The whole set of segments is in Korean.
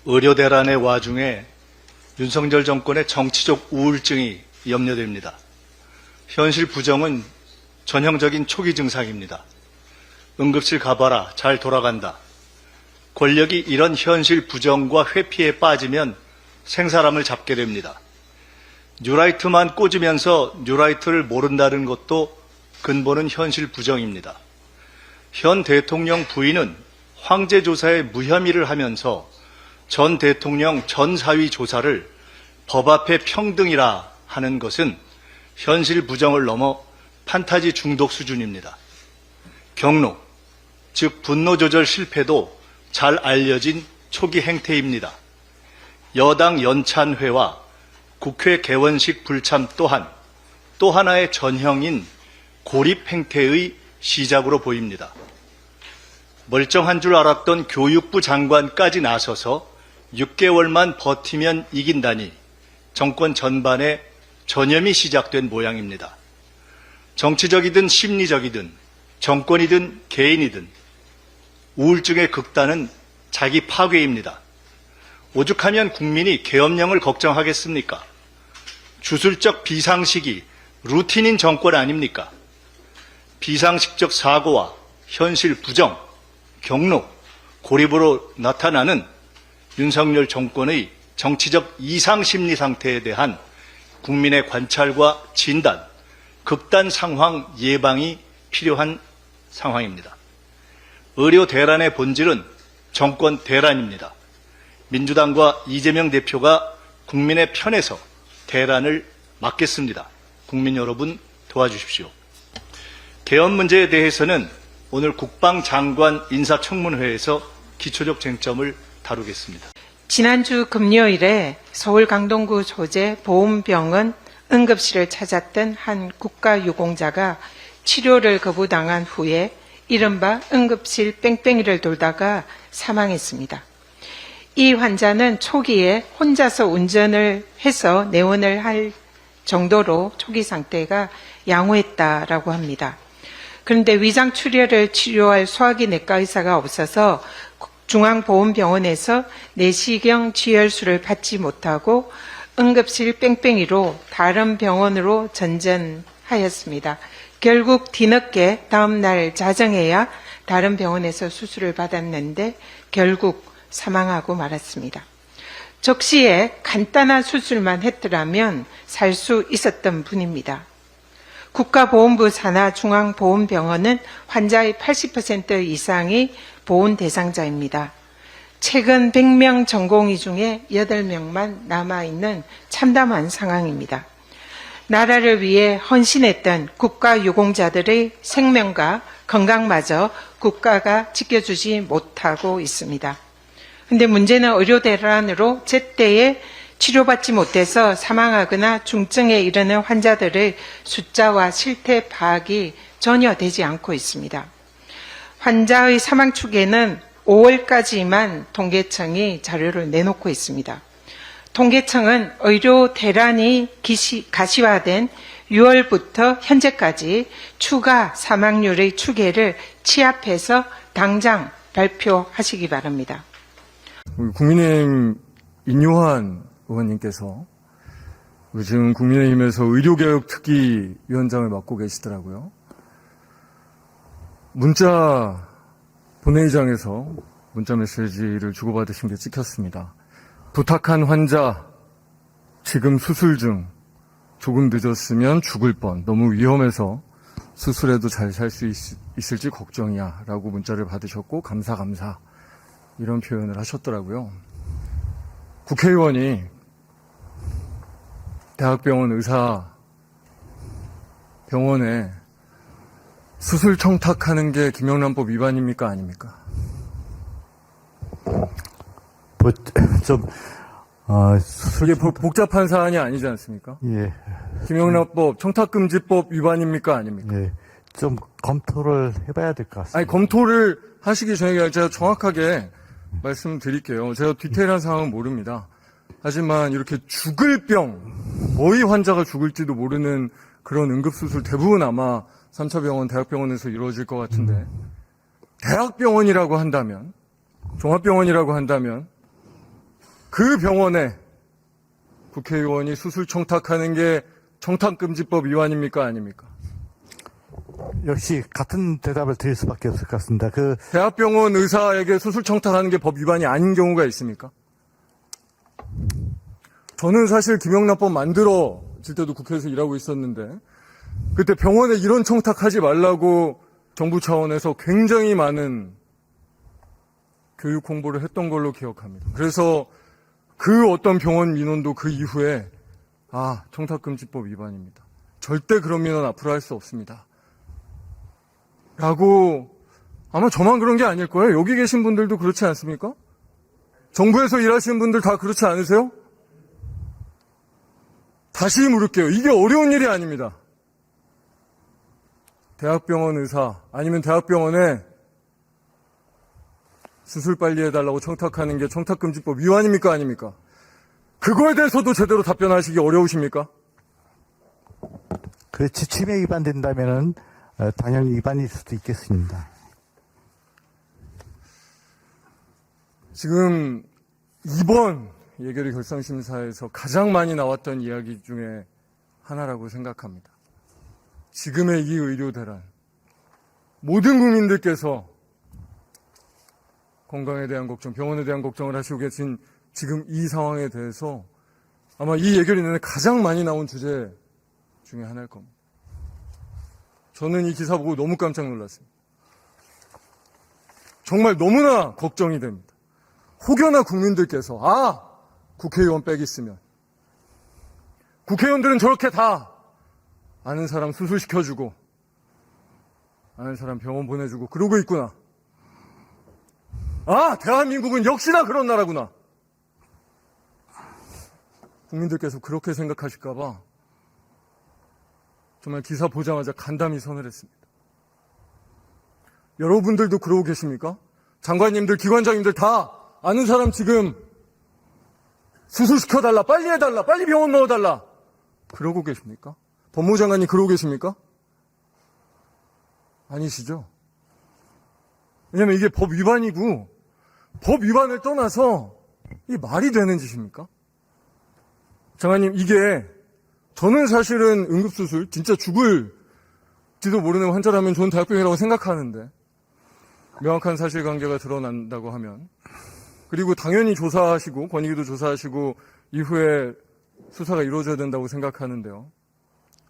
의료 대란의 와중에 윤석열 정권의 정치적 우울증이 염려됩니다. 현실 부정은 전형적인 초기 증상입니다. 응급실 가봐라, 잘 돌아간다. 권력이 이런 현실 부정과 회피에 빠지면 생사람을 잡게 됩니다. 뉴라이트만 꽂으면서 뉴라이트를 모른다는 것도 근본은 현실 부정입니다. 현 대통령 부인은 황제 조사에 무혐의를 하면서 전 대통령 전 사위 조사를 법 앞에 평등이라 하는 것은 현실 부정을 넘어 판타지 중독 수준입니다. 경로, 즉 분노 조절 실패도 잘 알려진 초기 행태입니다. 여당 연찬회와 국회 개원식 불참 또한 또 하나의 전형인 고립 행태의 시작으로 보입니다. 멀쩡한 줄 알았던 교육부 장관까지 나서서 6개월만 버티면 이긴다니 정권 전반에 전염이 시작된 모양입니다. 정치적이든 심리적이든 정권이든 개인이든 우울증의 극단은 자기 파괴입니다. 오죽하면 국민이 계엄령을 걱정하겠습니까? 주술적 비상식이 루틴인 정권 아닙니까? 비상식적 사고와 현실 부정, 경로, 고립으로 나타나는 윤석열 정권의 정치적 이상 심리 상태에 대한 국민의 관찰과 진단, 극단 상황 예방이 필요한 상황입니다. 의료 대란의 본질은 정권 대란입니다. 민주당과 이재명 대표가 국민의 편에서 대란을 막겠습니다. 국민 여러분 도와주십시오. 계엄 문제에 대해서는 오늘 국방장관 인사청문회에서 기초적 쟁점을 다루겠습니다. 지난주 금요일에 서울 강동구 소재 보훈병원 응급실을 찾았던 한 국가유공자가 치료를 거부당한 후에 이른바 응급실 뺑뺑이를 돌다가 사망했습니다. 이 환자는 초기에 혼자서 운전을 해서 내원을 할 정도로 초기 상태가 양호했다라고 합니다. 그런데 위장출혈을 치료할 소화기 내과 의사가 없어서 중앙보훈병원에서 내시경 지혈술을 받지 못하고 응급실 뺑뺑이로 다른 병원으로 전전하였습니다. 결국 뒤늦게 다음날 자정해야 다른 병원에서 수술을 받았는데 결국 사망하고 말았습니다. 적시에 간단한 수술만 했더라면 살 수 있었던 분입니다. 국가보훈부 산하 중앙보훈병원은 환자의 80% 이상이 보훈 대상자입니다. 최근 100명 전공의 중에 8명만 남아있는 참담한 상황입니다. 나라를 위해 헌신했던 국가유공자들의 생명과 건강마저 국가가 지켜주지 못하고 있습니다. 그런데 문제는 의료 대란으로 제때에 치료받지 못해서 사망하거나 중증에 이르는 환자들의 숫자와 실태 파악이 전혀 되지 않고 있습니다. 환자의 사망 추계는 5월까지만 통계청이 자료를 내놓고 있습니다. 통계청은 의료 대란이 가시화된 6월부터 현재까지 추가 사망률의 추계를 취합해서 당장 발표하시기 바랍니다. 국민의힘 인요한 의원님께서 요즘 국민의힘에서 의료개혁 특위위원장을 맡고 계시더라고요. 문자 본회의장에서 문자 메시지를 주고받으신 게 찍혔습니다. 부탁한 환자, 지금 수술 중, 조금 늦었으면 죽을 뻔, 너무 위험해서 수술해도 잘 살 수 있을지 걱정이야 라고 문자를 받으셨고 감사 이런 표현을 하셨더라고요. 국회의원이 대학병원 의사 병원에 수술 청탁하는 게 김영란법 위반입니까 아닙니까? 이게 복잡한 사안이 아니지 않습니까? 예. 김영란법 청탁금지법 위반입니까 아닙니까? 예. 좀 검토를 해봐야 될 것 같습니다. 아니, 검토를 하시기 전에 제가 정확하게 말씀드릴게요. 제가 디테일한 상황은 모릅니다. 하지만 이렇게 죽을 병, 거의 환자가 죽을지도 모르는 그런 응급수술 대부분 아마 3차 병원, 대학병원에서 이루어질 것 같은데 대학병원이라고 한다면, 종합병원이라고 한다면 그 병원에 국회의원이 수술 청탁하는 게 청탁금지법 위반입니까? 아닙니까? 역시 같은 대답을 드릴 수밖에 없을 것 같습니다. 대학병원 의사에게 수술 청탁하는 게 법 위반이 아닌 경우가 있습니까? 저는 사실 김영란법 만들어질 때도 국회에서 일하고 있었는데 그때 병원에 이런 청탁하지 말라고 정부 차원에서 굉장히 많은 교육 홍보를 했던 걸로 기억합니다. 그래서 그 어떤 병원 민원도 그 이후에 청탁금지법 위반입니다. 절대 그런 민원 앞으로 할 수 없습니다. 라고 아마 저만 그런 게 아닐 거예요. 여기 계신 분들도 그렇지 않습니까? 정부에서 일하시는 분들 다 그렇지 않으세요? 다시 물을게요. 이게 어려운 일이 아닙니다. 대학병원 의사 아니면 대학병원에 수술 빨리 해달라고 청탁하는 게 청탁금지법 위반입니까? 아닙니까? 그거에 대해서도 제대로 답변하시기 어려우십니까? 그 지침에 위반된다면은 당연히 위반일 수도 있겠습니다. 지금 이번 예결위 결상심사에서 가장 많이 나왔던 이야기 중에 하나라고 생각합니다. 지금의 이 의료 대란, 모든 국민들께서 건강에 대한 걱정, 병원에 대한 걱정을 하시고 계신 지금 이 상황에 대해서 아마 이 예결위 내내 가장 많이 나온 주제 중에 하나일 겁니다. 저는 이 기사 보고 너무 깜짝 놀랐습니다. 정말 너무나 걱정이 됩니다. 혹여나 국민들께서 국회의원 빽 있으면 국회의원들은 저렇게 다 아는 사람 수술시켜주고 아는 사람 병원 보내주고 그러고 있구나. 대한민국은 역시나 그런 나라구나. 국민들께서 그렇게 생각하실까봐 정말 기사 보자마자 간담이 서늘했습니다. 여러분들도 그러고 계십니까? 장관님들, 기관장님들 다 아는 사람 지금 수술시켜달라, 빨리 해달라, 빨리 병원 넣어달라. 그러고 계십니까? 법무부 장관님 그러고 계십니까? 아니시죠? 왜냐면 이게 법 위반이고 법 위반을 떠나서 이게 말이 되는 짓입니까? 장관님, 이게 저는 사실은 응급수술 진짜 죽을지도 모르는 환자라면 좋은 대학병이라고 생각하는데 명확한 사실관계가 드러난다고 하면 그리고 당연히 조사하시고 권익위도 조사하시고 이후에 수사가 이루어져야 된다고 생각하는데요.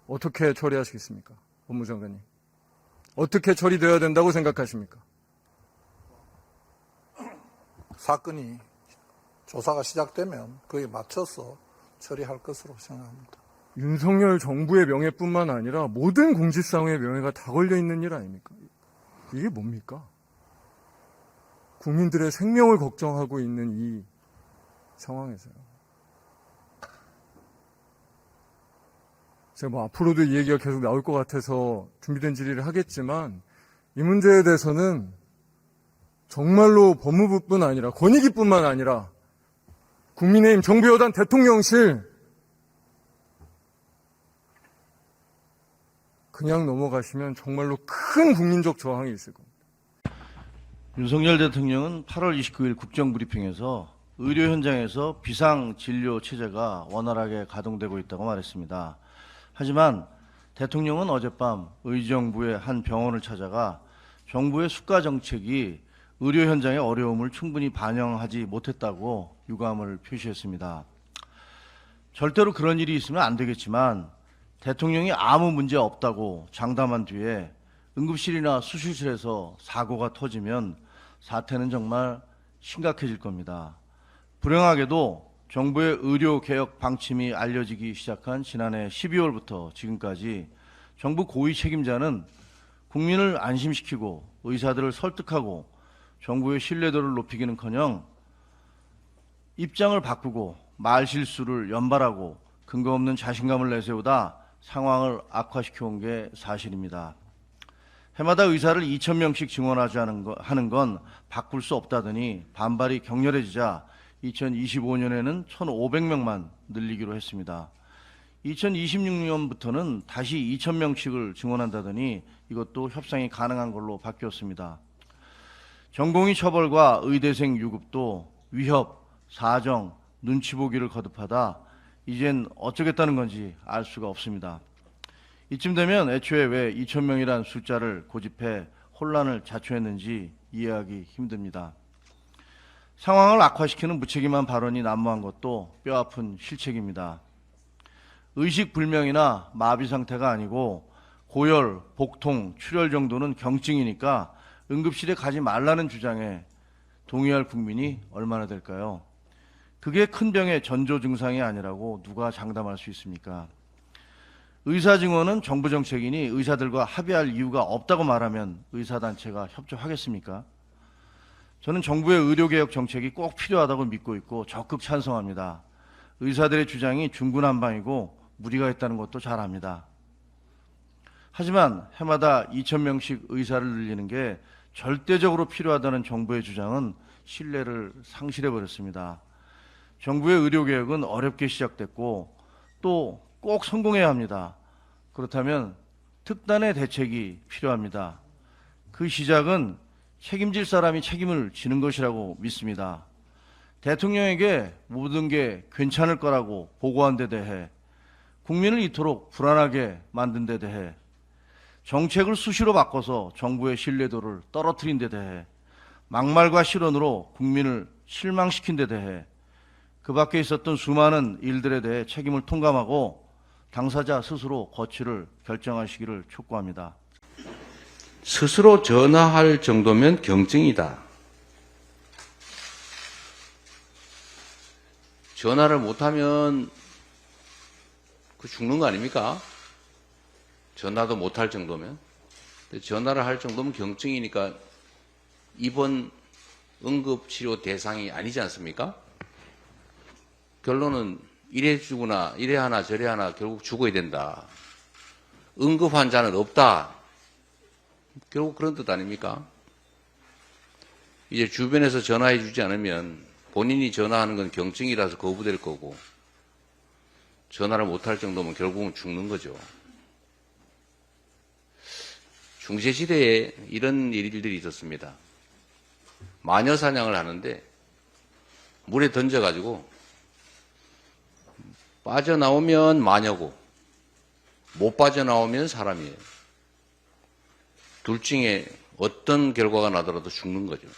어떻게 처리하시겠습니까? 법무부 장관님. 어떻게 처리되어야 된다고 생각하십니까? 사건이 조사가 시작되면 그에 맞춰서 처리할 것으로 생각합니다. 윤석열 정부의 명예뿐만 아니라 모든 공직사원의 명예가 다 걸려있는 일 아닙니까? 이게 뭡니까? 국민들의 생명을 걱정하고 있는 이 상황에서요. 제가 앞으로도 이 얘기가 계속 나올 것 같아서 준비된 질의를 하겠지만 이 문제에 대해서는 정말로 법무부뿐 아니라 권익위뿐만 아니라 국민의힘 정부여당 대통령실 그냥 넘어가시면 정말로 큰 국민적 저항이 있을 겁니다. 윤석열 대통령은 8월 29일 국정브리핑에서 의료 현장에서 비상진료 체제가 원활하게 가동되고 있다고 말했습니다. 하지만 대통령은 어젯밤 의정부의 한 병원을 찾아가 정부의 수가 정책이 의료 현장의 어려움을 충분히 반영하지 못했다고 유감을 표시했습니다. 절대로 그런 일이 있으면 안 되겠지만 대통령이 아무 문제 없다고 장담한 뒤에 응급실이나 수술실에서 사고가 터지면 사태는 정말 심각해질 겁니다. 불행하게도 정부의 의료개혁 방침이 알려지기 시작한 지난해 12월부터 지금까지 정부 고위 책임자는 국민을 안심시키고 의사들을 설득하고 정부의 신뢰도를 높이기는커녕 입장을 바꾸고 말실수를 연발하고 근거 없는 자신감을 내세우다 상황을 악화시켜온 게 사실입니다. 해마다 의사를 2,000명씩 증원하는 건 바꿀 수 없다더니 반발이 격렬해지자 2025년에는 1,500명만 늘리기로 했습니다. 2026년부터는 다시 2,000명씩을 증원한다더니 이것도 협상이 가능한 걸로 바뀌었습니다. 전공의 처벌과 의대생 유급도 위협, 사정, 눈치 보기를 거듭하다 이젠 어쩌겠다는 건지 알 수가 없습니다. 이쯤 되면 애초에 왜 2,000명이란 숫자를 고집해 혼란을 자초했는지 이해하기 힘듭니다. 상황을 악화시키는 무책임한 발언이 난무한 것도 뼈아픈 실책입니다. 의식불명이나 마비 상태가 아니고 고열, 복통, 출혈 정도는 경증이니까 응급실에 가지 말라는 주장에 동의할 국민이 얼마나 될까요? 그게 큰 병의 전조 증상이 아니라고 누가 장담할 수 있습니까? 의사 증언은 정부 정책이니 의사들과 합의할 이유가 없다고 말하면 의사단체가 협조하겠습니까? 저는 정부의 의료개혁 정책이 꼭 필요하다고 믿고 있고 적극 찬성합니다. 의사들의 주장이 중구난방이고 무리가 있다는 것도 잘 압니다. 하지만 해마다 2,000명씩 의사를 늘리는 게 절대적으로 필요하다는 정부의 주장은 신뢰를 상실해버렸습니다. 정부의 의료개혁은 어렵게 시작됐고 또 꼭 성공해야 합니다. 그렇다면 특단의 대책이 필요합니다. 그 시작은 책임질 사람이 책임을 지는 것이라고 믿습니다. 대통령에게 모든 게 괜찮을 거라고 보고한 데 대해 국민을 이토록 불안하게 만든 데 대해 정책을 수시로 바꿔서 정부의 신뢰도를 떨어뜨린 데 대해 막말과 실언으로 국민을 실망시킨 데 대해 그 밖에 있었던 수많은 일들에 대해 책임을 통감하고 당사자 스스로 거취를 결정하시기를 촉구합니다. 스스로 전화할 정도면 경증이다. 전화를 못하면 그 죽는 거 아닙니까? 전화도 못할 정도면. 전화를 할 정도면 경증이니까 입원 응급치료 대상이 아니지 않습니까? 결론은 이래 죽으나 이래 하나 저래 하나 결국 죽어야 된다. 응급 환자는 없다. 결국 그런 뜻 아닙니까? 이제 주변에서 전화해 주지 않으면 본인이 전화하는 건 경증이라서 거부될 거고 전화를 못할 정도면 결국은 죽는 거죠. 중세시대에 이런 일들이 있었습니다. 마녀 사냥을 하는데 물에 던져가지고 빠져나오면 마녀고 못 빠져나오면 사람이에요. 둘 중에 어떤 결과가 나더라도 죽는 거죠.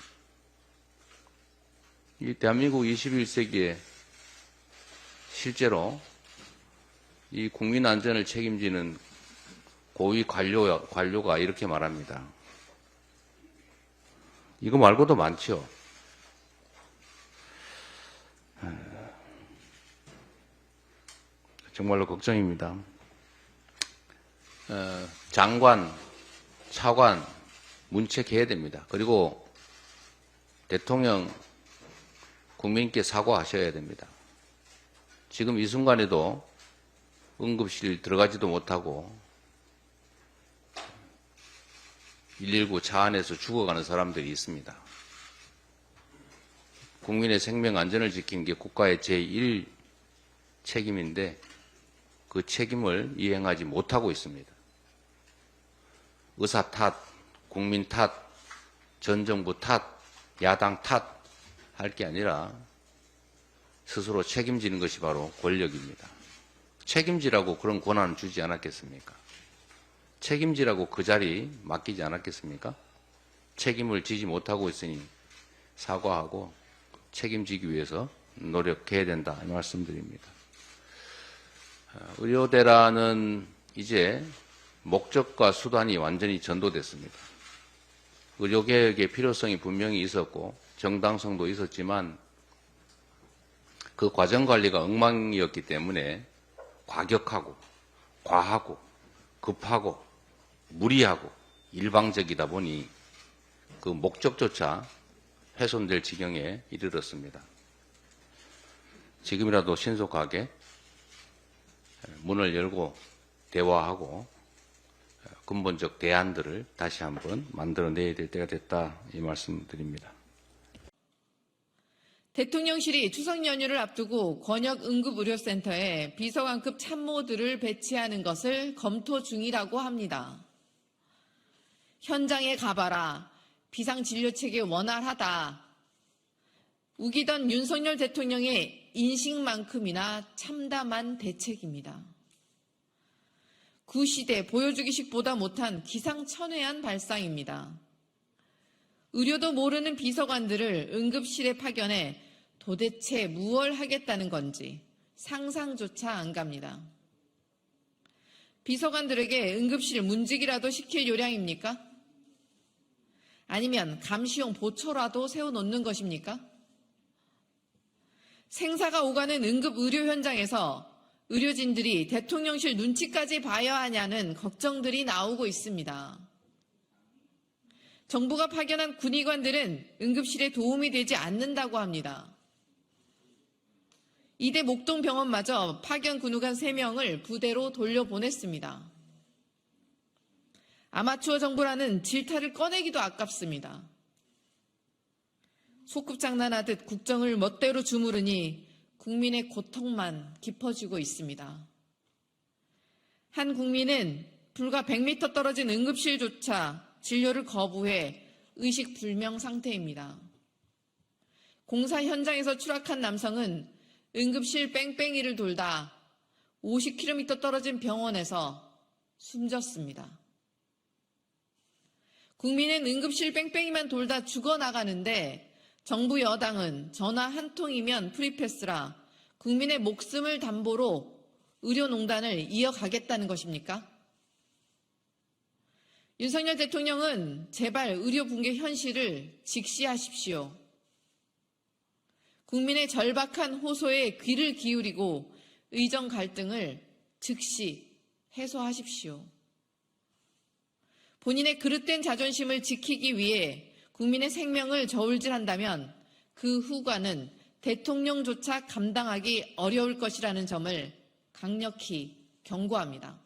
이 대한민국 21세기에 실제로 이 국민 안전을 책임지는 고위 관료가 이렇게 말합니다. 이거 말고도 많죠. 정말로 걱정입니다. 장관, 차관 문책해야 됩니다. 그리고 대통령 국민께 사과하셔야 됩니다. 지금 이 순간에도 응급실 들어가지도 못하고 119 차 안에서 죽어가는 사람들이 있습니다. 국민의 생명 안전을 지키는 게 국가의 제1 책임인데 그 책임을 이행하지 못하고 있습니다. 의사 탓, 국민 탓, 전 정부 탓, 야당 탓 할 게 아니라 스스로 책임지는 것이 바로 권력입니다. 책임지라고 그런 권한을 주지 않았겠습니까? 책임지라고 그 자리 맡기지 않았겠습니까? 책임을 지지 못하고 있으니 사과하고 책임지기 위해서 노력해야 된다 이 말씀드립니다. 의료대란은 이제 목적과 수단이 완전히 전도됐습니다. 의료개혁의 필요성이 분명히 있었고 정당성도 있었지만 그 과정관리가 엉망이었기 때문에 과격하고 과하고 급하고 무리하고 일방적이다 보니 그 목적조차 훼손될 지경에 이르렀습니다. 지금이라도 신속하게 문을 열고 대화하고 근본적 대안들을 다시 한번 만들어내야 될 때가 됐다 이 말씀드립니다. 대통령실이 추석 연휴를 앞두고 권역응급의료센터에 비서관급 참모들을 배치하는 것을 검토 중이라고 합니다. 현장에 가봐라, 비상진료체계 원활하다. 우기던 윤석열 대통령의 인식만큼이나 참담한 대책입니다. 구시대 보여주기식보다 못한 기상천외한 발상입니다. 의료도 모르는 비서관들을 응급실에 파견해 도대체 무얼 하겠다는 건지 상상조차 안 갑니다. 비서관들에게 응급실 문직이라도 시킬 요량입니까? 아니면 감시용 보초라도 세워놓는 것입니까? 생사가 오가는 응급 의료 현장에서 의료진들이 대통령실 눈치까지 봐야 하냐는 걱정들이 나오고 있습니다. 정부가 파견한 군의관들은 응급실에 도움이 되지 않는다고 합니다. 이대 목동병원마저 파견 군의관 3명을 부대로 돌려보냈습니다. 아마추어 정부라는 질타를 꺼내기도 아깝습니다. 소꿉장난하듯 국정을 멋대로 주무르니 국민의 고통만 깊어지고 있습니다. 한 국민은 불과 100m 떨어진 응급실조차 진료를 거부해 의식불명 상태입니다. 공사 현장에서 추락한 남성은 응급실 뺑뺑이를 돌다 50km 떨어진 병원에서 숨졌습니다. 국민은 응급실 뺑뺑이만 돌다 죽어나가는데 정부 여당은 전화 한 통이면 프리패스라 국민의 목숨을 담보로 의료농단을 이어가겠다는 것입니까? 윤석열 대통령은 제발 의료 붕괴 현실을 직시하십시오. 국민의 절박한 호소에 귀를 기울이고 의정 갈등을 즉시 해소하십시오. 본인의 그릇된 자존심을 지키기 위해 국민의 생명을 저울질한다면 그 후과는 대통령조차 감당하기 어려울 것이라는 점을 강력히 경고합니다.